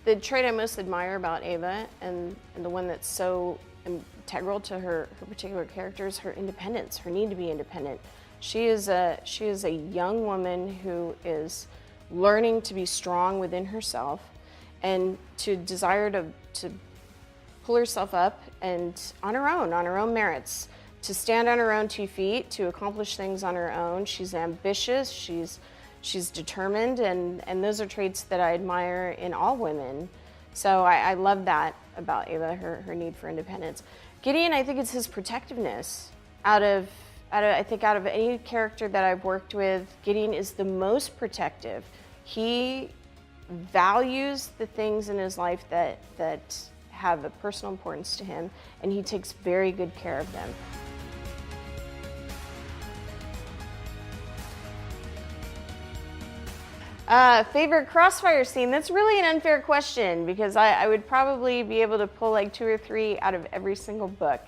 The trait I most admire about Ava, and the one that's so integral to her particular character, is her independence, her need to be independent. She is a young woman who is learning to be strong within herself and to desire to pull herself up and on her own merits, to stand on her own 2 feet, to accomplish things on her own. She's ambitious, she's determined, and those are traits that I admire in all women. So I love that about Ava, her need for independence. Gideon, I think it's his protectiveness. Out of any character that I've worked with, Gideon is the most protective. He values the things in his life that have a personal importance to him, and he takes very good care of them. Favorite Crossfire scene? That's really an unfair question, because I would probably be able to pull like 2 or 3 out of every single book.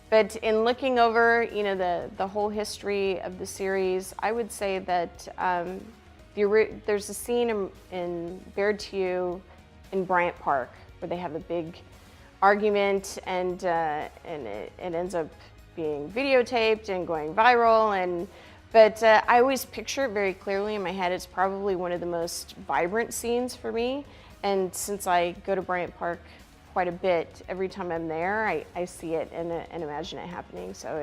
But in looking over, the whole history of the series, I would say that there's a scene in Bared to You in Bryant Park where they have a big argument, and it ends up being videotaped and going viral. But I always picture it very clearly in my head. It's probably one of the most vibrant scenes for me. And since I go to Bryant Park quite a bit, every time I'm there, I see it and imagine it happening. So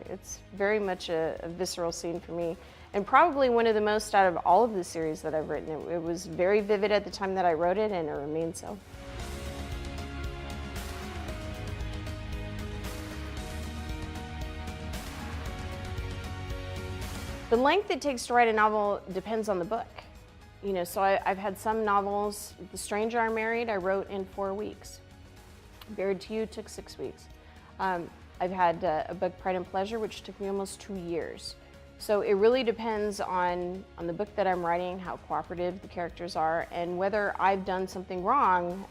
it's very much a visceral scene for me, and probably one of the most out of all of the series that I've written. It was very vivid at the time that I wrote it, and it remains so. The length it takes to write a novel depends on the book. So I've had some novels. The Stranger I Married, I wrote in 4 weeks. Bared to You took 6 weeks. I've had a book, Pride and Pleasure, which took me almost 2 years. So it really depends on the book that I'm writing, how cooperative the characters are, and whether I've done something wrong,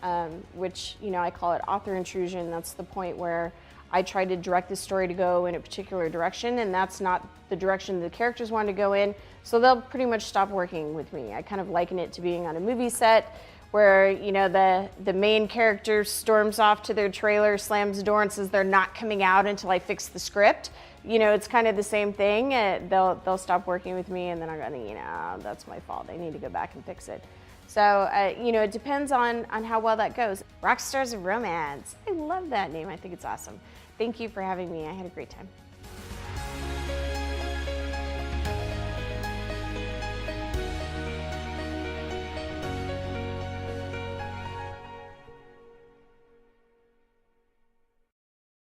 which I call it author intrusion. That's the point where I tried to direct the story to go in a particular direction, and that's not the direction the characters want to go in, so they'll pretty much stop working with me. I kind of liken it to being on a movie set where the main character storms off to their trailer, slams the door, and says they're not coming out until I fix the script. It's kind of the same thing. They'll stop working with me, and then I'm going, that's my fault. I need to go back and fix it. So, it depends on how well that goes. Rock Stars of Romance. I love that name. I think it's awesome. Thank you for having me. I had a great time.